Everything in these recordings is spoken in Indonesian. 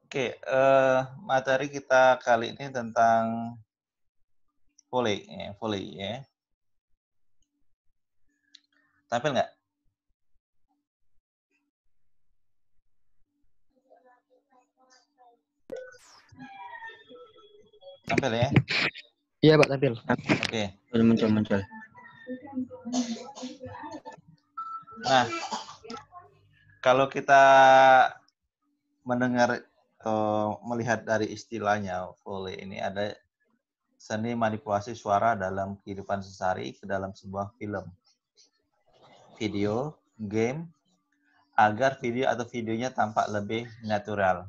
Oke, materi kita kali ini tentang volley ya. Tampil nggak? Tampil ya? Iya, Pak, tampil. Oke. Muncul. Nah, kalau kita mendengar atau melihat dari istilahnya volley ini ada seni manipulasi suara dalam kehidupan sehari-hari ke dalam sebuah film, video, game, agar video atau videonya tampak lebih natural.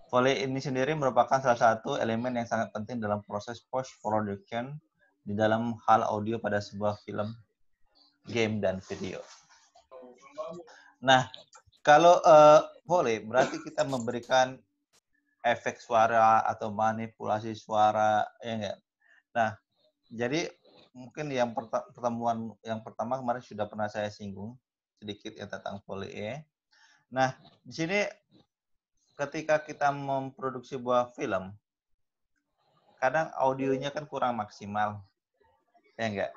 Volley ini sendiri merupakan salah satu elemen yang sangat penting dalam proses post-production di dalam hal audio pada sebuah film, game, dan video. Nah, kalau volley berarti kita memberikan efek suara atau manipulasi suara, ya enggak? Nah, jadi mungkin yang pertemuan yang pertama kemarin sudah pernah saya singgung sedikit ya tentang volley ya. Nah, di sini ketika kita memproduksi sebuah film, kadang audionya kan kurang maksimal, ya enggak?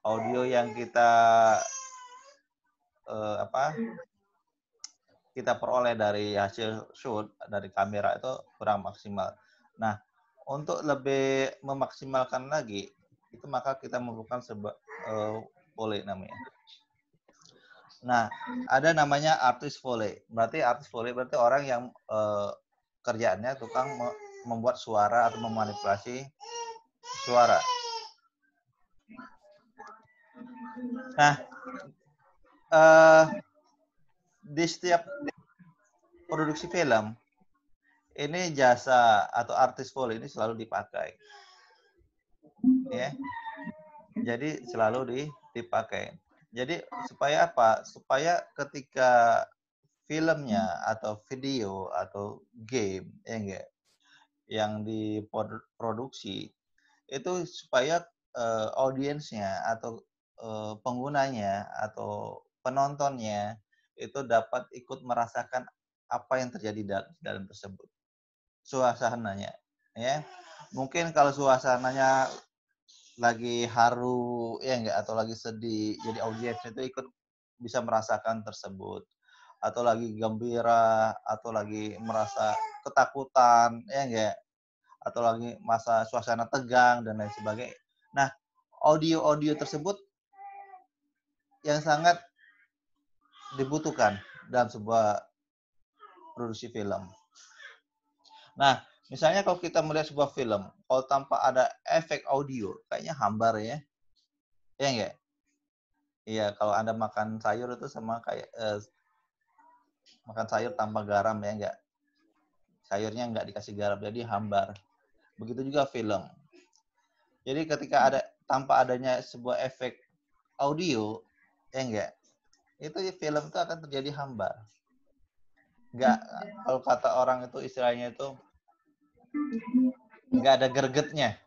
Audio yang kita kita peroleh dari hasil shoot dari kamera itu kurang maksimal. Nah, untuk lebih memaksimalkan lagi, itu maka kita memerlukan sebuah volley namanya. Nah, ada namanya artis volley. Berarti artis volley berarti orang yang kerjaannya tukang membuat suara atau memanipulasi suara. Nah, di setiap produksi film ini jasa atau artis volley ini selalu dipakai, ya. Jadi selalu dipakai. Jadi supaya apa? Supaya ketika filmnya atau video atau game yang diproduksi itu supaya audiensnya atau penggunanya atau penontonnya itu dapat ikut merasakan apa yang terjadi dalam tersebut. Suasananya, ya. Mungkin kalau suasananya lagi haru, ya enggak, atau lagi sedih, jadi audiens itu ikut bisa merasakan tersebut. Atau lagi gembira, atau lagi merasa ketakutan, ya enggak, atau lagi masa suasana tegang dan lain sebagainya. Nah, audio-audio tersebut yang sangat dibutuhkan dalam sebuah produksi film. Nah, misalnya kalau kita melihat sebuah film, kalau tanpa ada efek audio, kayaknya hambar ya. Ya enggak? Iya, kalau Anda makan sayur itu sama kayak makan sayur tanpa garam ya enggak? Sayurnya enggak dikasih garam, jadi hambar. Begitu juga film. Jadi ketika ada tanpa adanya sebuah efek audio, ya enggak? Itu film itu akan terjadi hambar. Enggak, kalau kata orang itu istilahnya itu enggak ada gregetnya.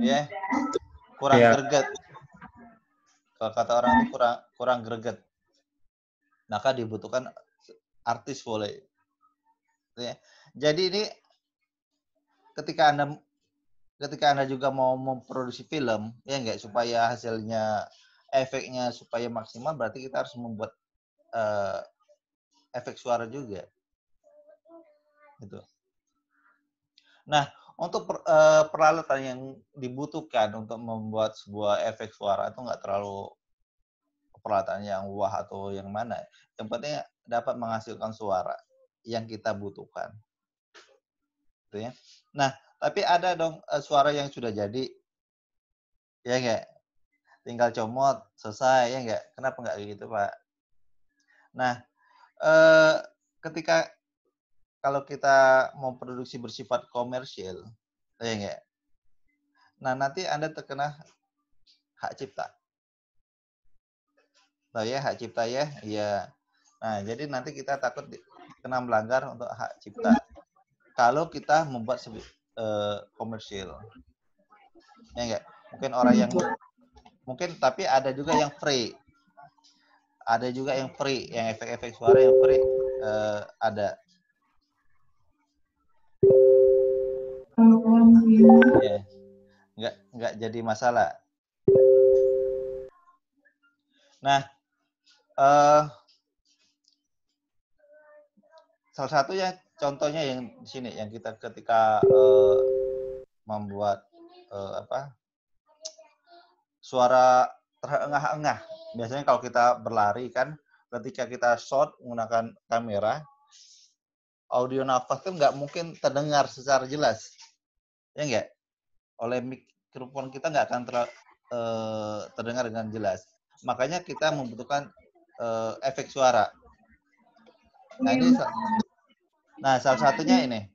Ya. Kurang greget. Kalau kata orang itu kurang greget. Maka dibutuhkan artis volley. Ya. Jadi ini ketika Anda juga mau memproduksi film, ya enggak, supaya hasilnya efeknya supaya maksimal, berarti kita harus membuat efek suara juga. Gitu. Nah, untuk peralatan yang dibutuhkan untuk membuat sebuah efek suara itu enggak terlalu peralatan yang wah atau yang mana. Yang penting dapat menghasilkan suara yang kita butuhkan. Gitu ya. Nah, tapi ada dong suara yang sudah jadi, ya enggak? Tinggal comot, selesai, ya enggak? Kenapa enggak gitu, Pak? Nah, ketika kalau kita mau produksi bersifat komersial, ya enggak? Nah, nanti Anda terkena hak cipta. Tahu ya, hak cipta ya? Iya. Nah, jadi nanti kita takut kena melanggar untuk hak cipta. Kalau kita membuat komersial. Ya enggak? Mungkin orang yang mungkin, tapi ada juga yang free. Ada juga yang free, yang efek-efek suara yang free ada. Ya, nggak jadi masalah. Nah, salah satunya contohnya yang di sini, yang kita ketika membuat suara terengah-engah. Biasanya kalau kita berlari kan, ketika kita shot menggunakan kamera, audio nafas kan nggak mungkin terdengar secara jelas, ya nggak? Oleh mikrofon kita nggak akan terdengar dengan jelas. Makanya kita membutuhkan efek suara. Nah ini, salah satunya ini.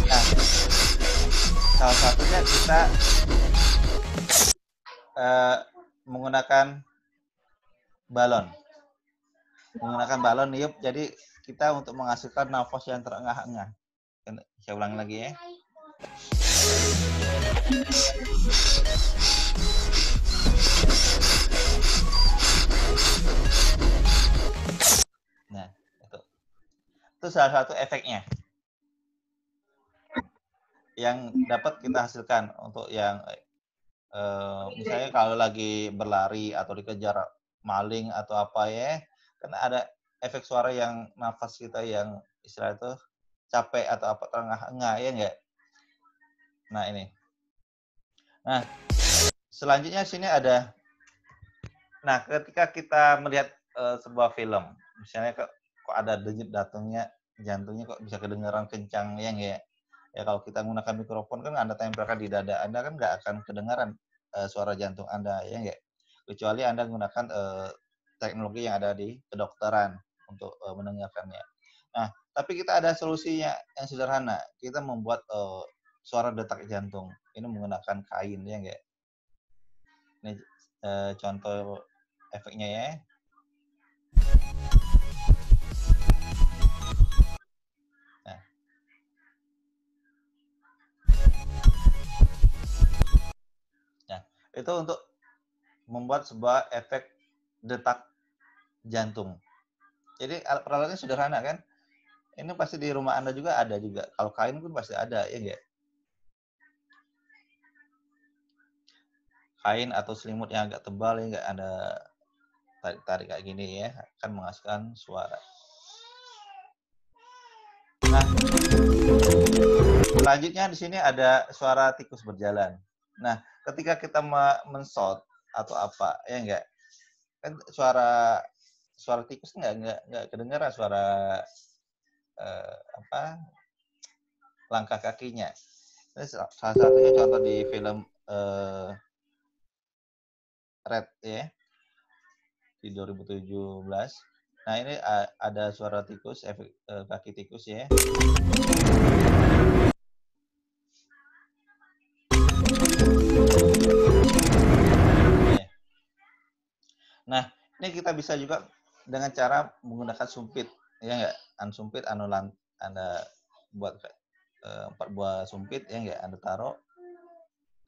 Nah, salah satunya kita menggunakan balon. Menggunakan balon niup, jadi kita untuk menghasilkan nafas yang terengah-engah. Saya ulang lagi ya. Nah, itu salah satu efeknya yang dapat kita hasilkan untuk yang misalnya kalau lagi berlari atau dikejar maling atau apa ya, kan ada efek suara yang nafas kita yang istilah itu capek atau apa terengah-engah, ya enggak? Nah ini. Nah selanjutnya sini ada. Nah ketika kita melihat sebuah film, misalnya kok ada denyut jantungnya kok bisa kedengaran kencang, ya enggak? Ya kalau kita menggunakan mikrofon kan Anda tempelkan di dada Anda kan nggak akan kedengaran suara jantung Anda, ya enggak? Kecuali Anda menggunakan teknologi yang ada di kedokteran untuk mendengarkannya. Nah, tapi kita ada solusinya yang sederhana. Kita membuat suara detak jantung. Ini menggunakan kain, ya enggak? Ini contoh efeknya ya. Nah, itu untuk membuat sebuah efek detak jantung. Jadi peralatannya sederhana kan? Ini pasti di rumah Anda juga ada juga. Kalau kain pun pasti ada, ya enggak? Kain atau selimut yang agak tebal, ya enggak, ada tarik-tarik kayak gini ya, akan menghasilkan suara. Nah, selanjutnya di sini ada suara tikus berjalan. Nah, ketika kita men-shot atau apa, ya enggak? Kan suara tikus enggak kedengaran suara langkah kakinya. Ini salah satunya contoh di film Red ya, di 2017. Nah ini ada suara tikus, efek kaki tikus ya. Nah ini kita bisa juga dengan cara menggunakan sumpit, ya enggak? Sumpit Anda buat 4 buah sumpit, ya enggak, Anda taruh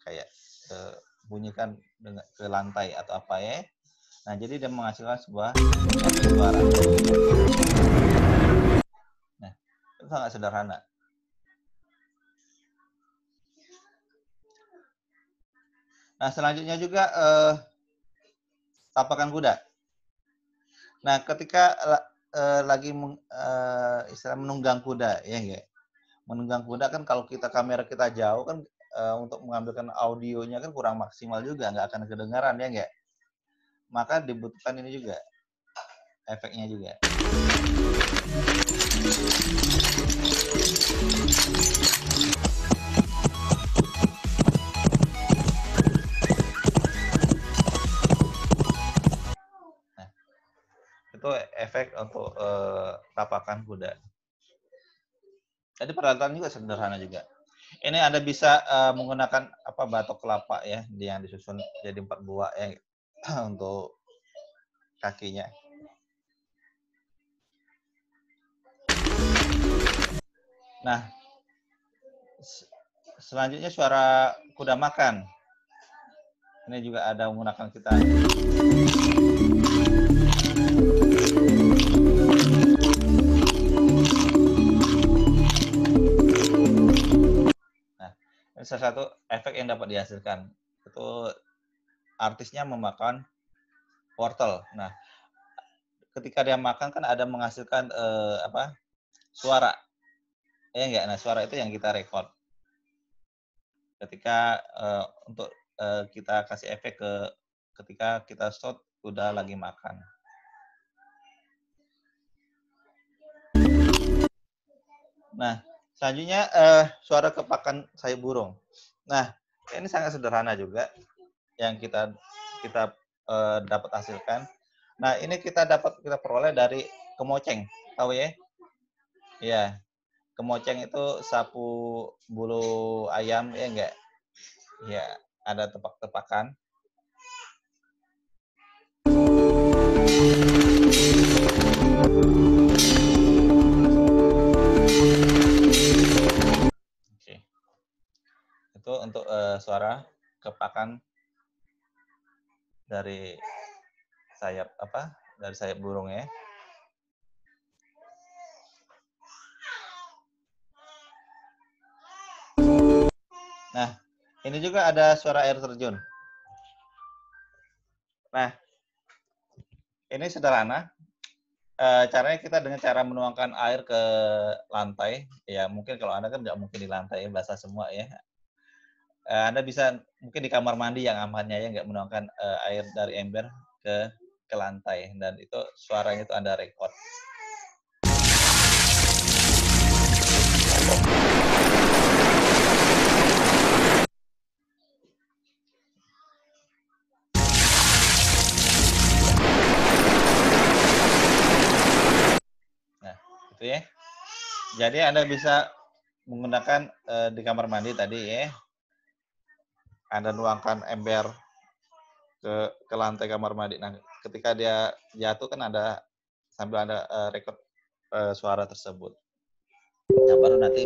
kayak bunyikan dengan ke lantai atau apa ya. Nah, jadi dia menghasilkan sebuah efek suara. Nah, itu sangat sederhana. Nah, selanjutnya juga tapakan kuda. Nah, ketika lagi istilah menunggang kuda, ya enggak? Menunggang kuda kan kalau kamera kita jauh kan untuk mengambilkan audionya kan kurang maksimal juga, nggak akan kedengaran, ya enggak? Maka dibutuhkan ini juga, efeknya juga. Nah, itu efek untuk tapakan kuda. Jadi peralatan juga sederhana juga. Ini Anda bisa menggunakan batok kelapa ya, yang disusun jadi 4 buah ya untuk kakinya. Nah, selanjutnya suara kuda makan. Ini juga ada menggunakan kita. Nah, ini salah satu efek yang dapat dihasilkan. Itu artisnya memakan wortel. Nah, ketika dia makan kan ada menghasilkan suara. Ya enggak? Nah, suara itu yang kita record. Ketika untuk kita kasih efek ketika kita shot udah lagi makan. Nah, selanjutnya suara kepakan sayap burung. Nah, ini sangat sederhana juga yang kita dapat hasilkan. Nah, ini kita peroleh dari kemoceng, tahu ya? Iya, kemoceng itu sapu bulu ayam, ya enggak? Ya, ada tepak-tepakan. Oke. Itu untuk suara kepakan dari sayap dari sayap burung ya. Nah, ini juga ada suara air terjun. Nah, ini sederhana. Caranya kita dengan cara menuangkan air ke lantai. Ya, mungkin kalau Anda kan nggak mungkin di lantai, basah semua ya. Anda bisa mungkin di kamar mandi yang amannya ya, nggak menuangkan air dari ember ke lantai. Dan itu suaranya itu Anda record. Nah, itu ya. Jadi Anda bisa menggunakan di kamar mandi tadi ya. Anda nuangkan ember ke lantai kamar mandi. Nah, ketika dia jatuh kan ada sambil Anda record suara tersebut. Nah,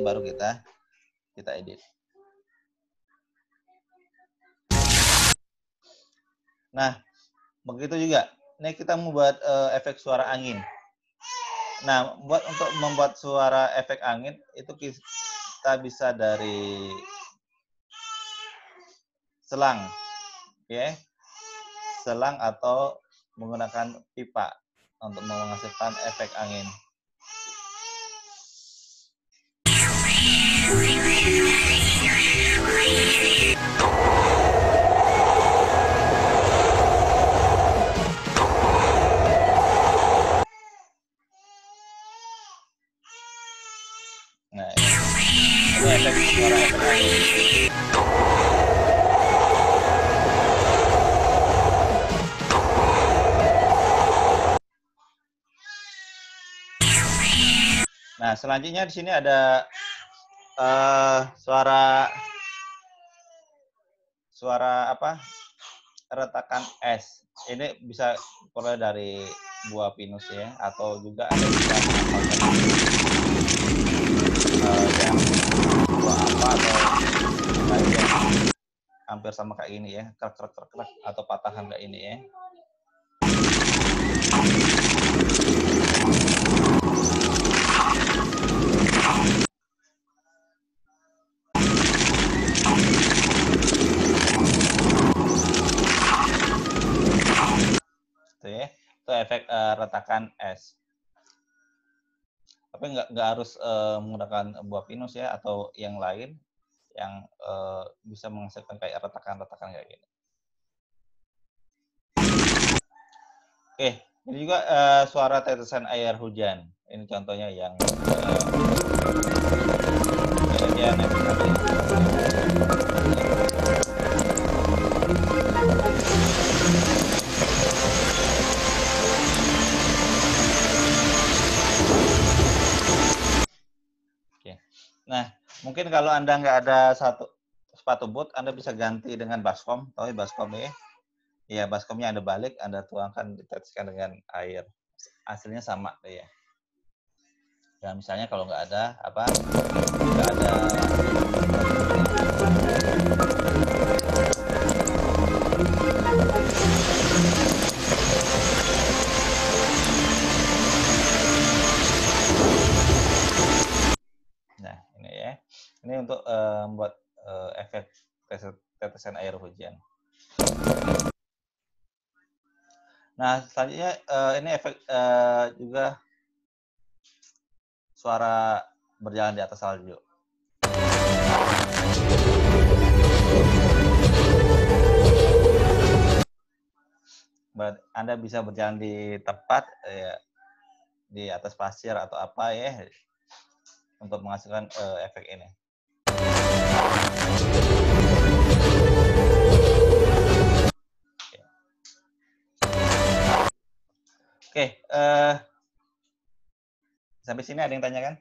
baru kita edit. Nah, begitu juga. Ini kita membuat efek suara angin. Nah, untuk membuat suara efek angin itu kita bisa dari selang, ya, selang atau menggunakan pipa untuk menghasilkan efek angin. Nah, ini efek suara efek angin. Nah, selanjutnya di sini ada suara retakan es. Ini bisa diperoleh dari buah pinus ya, atau juga ada bisa yang buah apa atau lain yang hampir sama kayak ini ya, krek atau patahan kayak ini ya. Itu efek retakan es. Tapi nggak harus menggunakan buah pinus ya, atau yang lain yang bisa menghasilkan kayak retakan-retakan kayak gini. Oke, ini juga suara tetesan air hujan. Ini contohnya yang dia naik tadi. Nah, mungkin kalau Anda nggak ada sepatu boot, Anda bisa ganti dengan baskom. Tahu ya baskom ya? Iya, baskomnya Anda balik, Anda tuangkan, diteteskan dengan air. Hasilnya sama ya. Dan misalnya kalau nggak ada nggak ada Ini untuk membuat efek tetesan air hujan. Nah, selanjutnya ini efek juga suara berjalan di atas salju. Anda bisa berjalan di tempat di atas pasir atau apa ya untuk menghasilkan efek ini. Oke, sampai sini ada yang tanyakan?